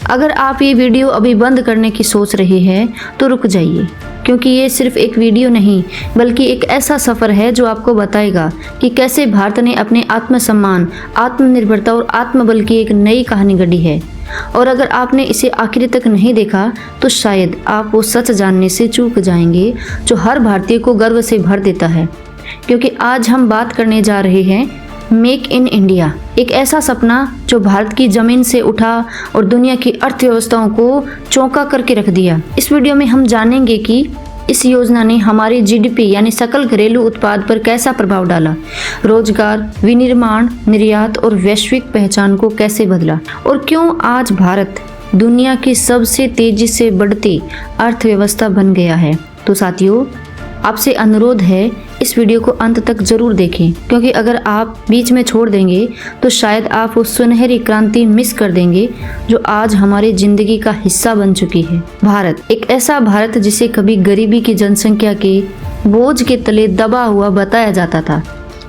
अगर आप ये वीडियो अभी बंद करने की सोच रहे हैं तो रुक जाइए, क्योंकि ये सिर्फ एक वीडियो नहीं बल्कि एक ऐसा सफ़र है जो आपको बताएगा कि कैसे भारत ने अपने आत्मसम्मान, आत्मनिर्भरता और आत्मबल की एक नई कहानी गढ़ी है। और अगर आपने इसे आखिर तक नहीं देखा तो शायद आप वो सच जानने से चूक जाएंगे जो हर भारतीय को गर्व से भर देता है। क्योंकि आज हम बात करने जा रहे हैं मेक इन इंडिया, एक ऐसा सपना जो भारत की जमीन से उठा और दुनिया की अर्थव्यवस्थाओं को चौंका करके रख दिया। इस वीडियो में हम जानेंगे कि इस योजना ने हमारे जीडीपी यानी सकल घरेलू उत्पाद पर कैसा प्रभाव डाला, रोजगार, विनिर्माण, निर्यात और वैश्विक पहचान को कैसे बदला और क्यों आज भारत दुनिया की सबसे तेजी से बढ़ती अर्थव्यवस्था बन गया है। तो साथियों, आपसे अनुरोध है इस वीडियो को अंत तक जरूर देखें, क्योंकि अगर आप बीच में छोड़ देंगे तो शायद आप उस सुनहरी क्रांति मिस कर देंगे जो आज हमारी जिंदगी का हिस्सा बन चुकी है। भारत, एक ऐसा भारत जिसे कभी गरीबी की जनसंख्या के बोझ के तले दबा हुआ बताया जाता था,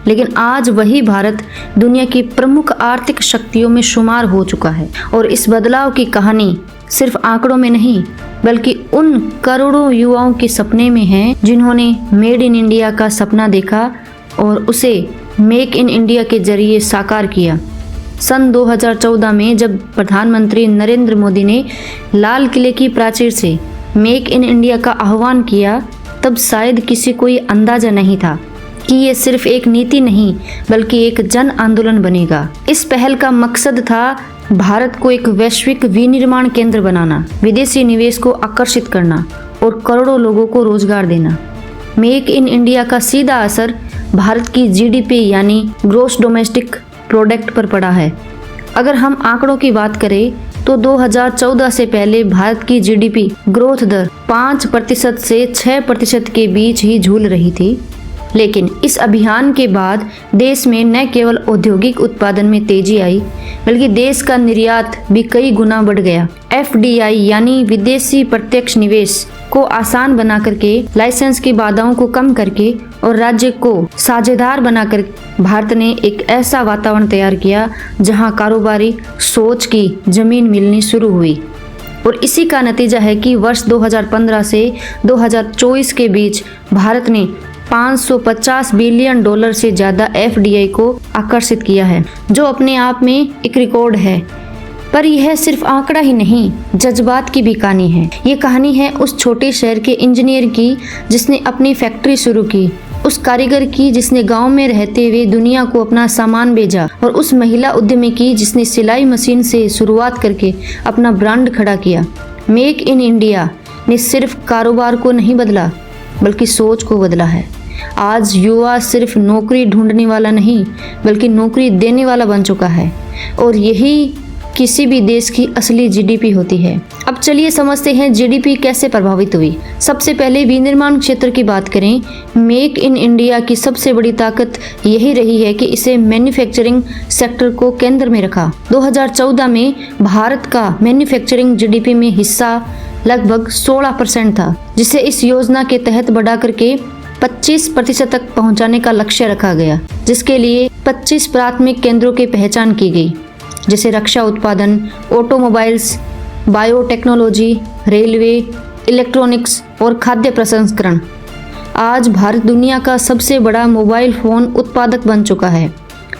लेकिन आज वही भारत दुनिया की प्रमुख आर्थिक शक्तियों में शुमार हो चुका है। और इस बदलाव की कहानी सिर्फ आंकड़ों में नहीं बल्कि उन करोड़ों युवाओं के सपने में है जिन्होंने मेड इन इंडिया का सपना देखा और उसे मेक इन इंडिया के जरिए साकार किया। सन 2014 में जब प्रधानमंत्री नरेंद्र मोदी ने लाल किले की प्राचीर से मेक इन इंडिया का आह्वान किया, तब शायद किसी को ये अंदाजा नहीं था कि ये सिर्फ एक नीति नहीं बल्कि एक जन आंदोलन बनेगा। इस पहल का मकसद था भारत को एक वैश्विक विनिर्माण केंद्र बनाना, विदेशी निवेश को आकर्षित करना और करोड़ों लोगों को रोजगार देना। मेक इन इंडिया का सीधा असर भारत की जीडीपी यानी ग्रॉस डोमेस्टिक प्रोडक्ट पर पड़ा है। अगर हम आंकड़ों की बात करें तो 2014 से पहले भारत की जीडीपी ग्रोथ दर 5% से 6% के बीच ही झूल रही थी, लेकिन इस अभियान के बाद देश में न केवल औद्योगिक उत्पादन में तेजी आई बल्कि देश का निर्यात भी कई गुना बढ़ गया। FDI यानी विदेशी प्रत्यक्ष निवेश को आसान बना करके, लाइसेंस की बाधाओं को कम करके और राज्य को साझेदार बनाकर भारत ने एक ऐसा वातावरण तैयार किया जहां कारोबारी सोच की जमीन मिलनी शुरू हुई। और इसी का नतीजा है कि वर्ष 2015 से 2024 के बीच भारत ने $550 बिलियन से ज़्यादा FDI को आकर्षित किया है, जो अपने आप में एक रिकॉर्ड है। पर यह सिर्फ आंकड़ा ही नहीं, जज्बात की भी कहानी है। ये कहानी है उस छोटे शहर के इंजीनियर की जिसने अपनी फैक्ट्री शुरू की, उस कारीगर की जिसने गांव में रहते हुए दुनिया को अपना सामान भेजा, और उस महिला उद्यमी की जिसने सिलाई मशीन से शुरुआत करके अपना ब्रांड खड़ा किया। मेक इन इंडिया ने सिर्फ कारोबार को नहीं बदला बल्कि सोच को बदला है। आज युवा सिर्फ नौकरी ढूंढने वाला नहीं बल्कि नौकरी देने वाला बन चुका है, और यही किसी भी देश की असली जीडीपी होती है। अब चलिए समझते हैं जीडीपी कैसे प्रभावित हुई। सबसे पहले विनिर्माण क्षेत्र की बात करें। मेक इन इंडिया की सबसे बड़ी ताकत यही रही है कि इसे मैन्युफैक्चरिंग सेक्टर को केंद्र में रखा। 2014 में भारत का मैन्युफैक्चरिंग जीडीपी में हिस्सा लगभग 16% था, जिसे इस योजना के तहत बढ़ा करके 25% तक पहुंचाने का लक्ष्य रखा गया, जिसके लिए 25 प्राथमिक केंद्रों की पहचान की गई, जैसे रक्षा उत्पादन, ऑटोमोबाइल्स, बायोटेक्नोलॉजी, रेलवे, इलेक्ट्रॉनिक्स और खाद्य प्रसंस्करण। आज भारत दुनिया का सबसे बड़ा मोबाइल फोन उत्पादक बन चुका है।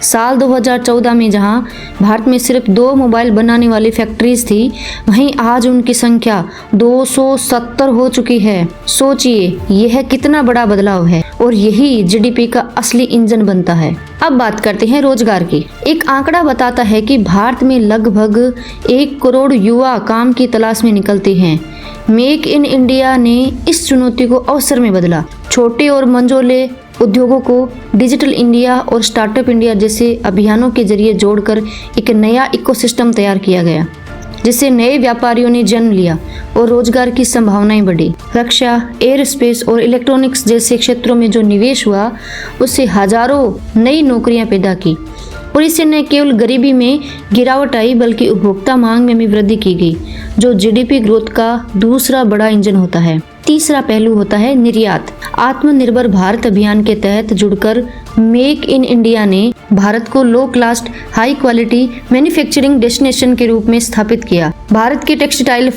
साल 2014 में जहां भारत में सिर्फ 2 मोबाइल बनाने वाली फैक्ट्रीज थी, वहीं आज उनकी संख्या 270 हो चुकी है। सोचिए यह कितना बड़ा बदलाव है, और यही जीडीपी का असली इंजन बनता है। अब बात करते हैं रोजगार की। एक आंकड़ा बताता है कि भारत में लगभग 1 करोड़ युवा काम की तलाश में निकलते हैं। मेक इन इंडिया ने इस चुनौती को अवसर में बदला। छोटे और मंझोले उद्योगों को डिजिटल इंडिया और स्टार्टअप इंडिया जैसे अभियानों के जरिए जोड़कर एक नया इकोसिस्टम तैयार किया गया, जिससे नए व्यापारियों ने जन्म लिया और रोजगार की संभावनाएं बढ़ी। रक्षा, एयर स्पेस और इलेक्ट्रॉनिक्स जैसे क्षेत्रों में जो निवेश हुआ, उससे हजारों नई नौकरियां पैदा की, और इससे न केवल गरीबी में गिरावट आई बल्कि उपभोक्ता मांग में भी वृद्धि की गई, जो जीडीपी ग्रोथ का दूसरा बड़ा इंजन होता है। तीसरा पहलू होता है निर्यात। आत्मनिर्भर भारत अभियान के तहत जुड़कर मेक इन इंडिया ने भारत को low class high quality manufacturing destination के रूप में स्थापित किया। भारत के टेक्सटाइल,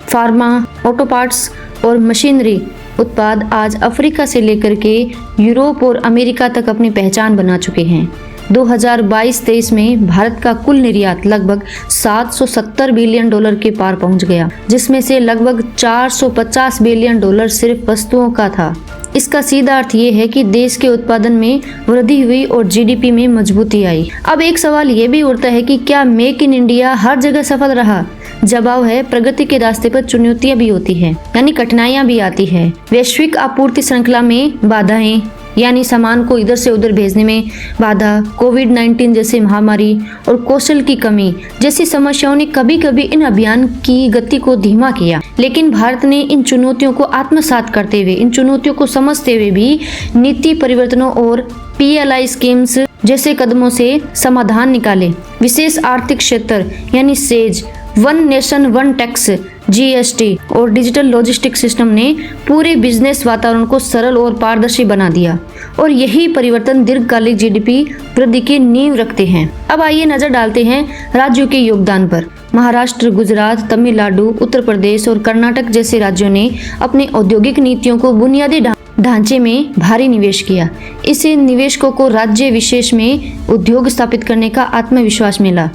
फार्मा, ऑटो पार्ट्स और मशीनरी उत्पाद आज अफ्रीका से लेकर के यूरोप और अमेरिका तक अपनी पहचान बना चुके हैं। 2022-23 में भारत का कुल निर्यात लगभग 770 बिलियन डॉलर के पार पहुंच गया, जिसमें से लगभग 450 बिलियन डॉलर सिर्फ वस्तुओं का था। इसका सीधा अर्थ ये है कि देश के उत्पादन में वृद्धि हुई और जीडीपी में मजबूती आई। अब एक सवाल ये भी उठता है कि क्या मेक इन इंडिया हर जगह सफल रहा? जवाब है, प्रगति के रास्ते पर चुनौतियां भी होती है, यानी कठिनाइयां भी आती है। वैश्विक आपूर्ति श्रृंखला में बाधाएं, यानी सामान को इधर से उधर भेजने में बाधा, कोविड-19 जैसी महामारी और कौशल की कमी जैसी समस्याओं ने कभी कभी इन अभियान की गति को धीमा किया। लेकिन भारत ने इन चुनौतियों को आत्मसात करते हुए, इन चुनौतियों को समझते हुए भी नीति परिवर्तनों और PLI स्कीम्स जैसे कदमों से समाधान निकाले। विशेष आर्थिक क्षेत्र यानी says, one nation one tax, GST और डिजिटल लॉजिस्टिक सिस्टम ने पूरे बिजनेस वातावरण को सरल और पारदर्शी बना दिया और यही परिवर्तन दीर्घकालिक GDP वृद्धि की नींव रखते हैं। अब आइए नजर डालते हैं राज्यों के योगदान पर। महाराष्ट्र, गुजरात, तमिलनाडु, उत्तर प्रदेश और कर्नाटक जैसे राज्यों ने अपनी औद्योगिक नीतियों को बुनियादी ढांचे में भारी निवेश किया। इससे निवेशकों को राज्य विशेष में उद्योग स्थापित करने का आत्मविश्वास मिला।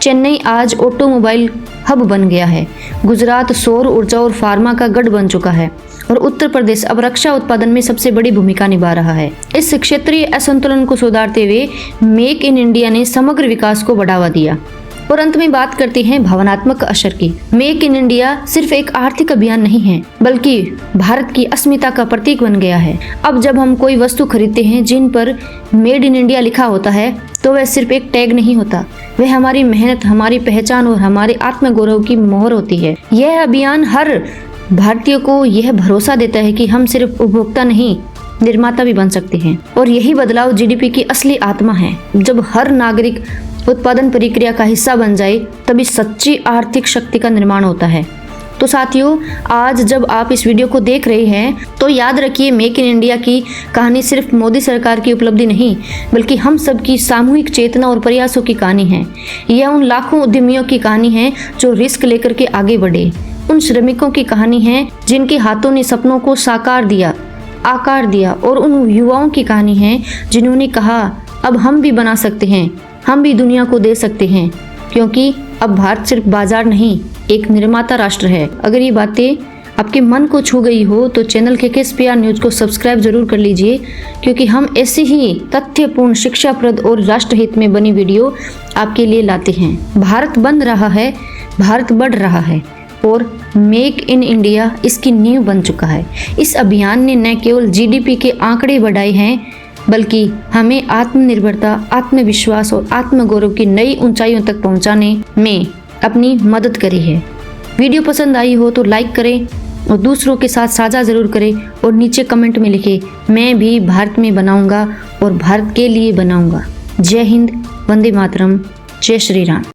चेन्नई आज ऑटोमोबाइल हब बन गया है, गुजरात सौर ऊर्जा और फार्मा का गढ़ बन चुका है और उत्तर प्रदेश अब रक्षा उत्पादन में सबसे बड़ी भूमिका निभा रहा है। इस क्षेत्रीय असंतुलन को सुधारते हुए मेक इन इंडिया ने समग्र विकास को बढ़ावा दिया। और अंत में बात करते हैं भावनात्मक असर की। मेक इन इंडिया सिर्फ एक आर्थिक अभियान नहीं है, बल्कि भारत की अस्मिता का प्रतीक बन गया है। अब जब हम कोई वस्तु खरीदते हैं जिन पर मेड इन इंडिया लिखा होता है, तो वह सिर्फ एक टैग नहीं होता, वह हमारी मेहनत, हमारी पहचान और हमारे आत्मगौरव की मोहर होती है। यह अभियान हर भारतीय को यह भरोसा देता है कि हम सिर्फ उपभोक्ता नहीं, निर्माता भी बन सकते हैं। और यही बदलाव GDP की असली आत्मा है। जब हर नागरिक उत्पादन प्रक्रिया का हिस्सा बन जाए, तभी सच्ची आर्थिक शक्ति का निर्माण होता है। तो साथियों, आज जब आप इस वीडियो को देख रहे हैं, तो याद रखिए, मेक इन इंडिया की कहानी सिर्फ मोदी सरकार की उपलब्धि नहीं, बल्कि हम सबकी सामूहिक चेतना और प्रयासों की कहानी है। यह उन लाखों उद्यमियों की कहानी है जो रिस्क लेकर के आगे बढ़े, उन श्रमिकों की कहानी है जिनके हाथों ने सपनों को साकार दिया, आकार दिया, और उन युवाओं की कहानी है जिन्होंने कहा, अब हम भी बना सकते हैं, हम भी दुनिया को दे सकते हैं, क्योंकि अब भारत सिर्फ बाजार नहीं, एक निर्माता राष्ट्र है। अगर ये बातें आपके मन को छू गई हो तो चैनल KKSPR न्यूज को सब्सक्राइब जरूर कर लीजिए, क्योंकि हम ऐसे ही तथ्यपूर्ण, शिक्षाप्रद और राष्ट्रहित में बनी वीडियो आपके लिए लाते हैं। भारत बन रहा है, भारत बढ़ रहा है और मेक इन इंडिया इसकी नींव बन चुका है। इस अभियान ने न केवल GDP के आंकड़े बढ़ाए हैं, बल्कि हमें आत्मनिर्भरता, आत्मविश्वास और आत्मगौरव की नई ऊंचाइयों तक पहुंचाने में अपनी मदद करी है। वीडियो पसंद आई हो तो लाइक करें और दूसरों के साथ साझा जरूर करें और नीचे कमेंट में लिखें, मैं भी भारत में बनाऊंगा और भारत के लिए बनाऊंगा। जय हिंद, वंदे मातरम, जय श्री राम।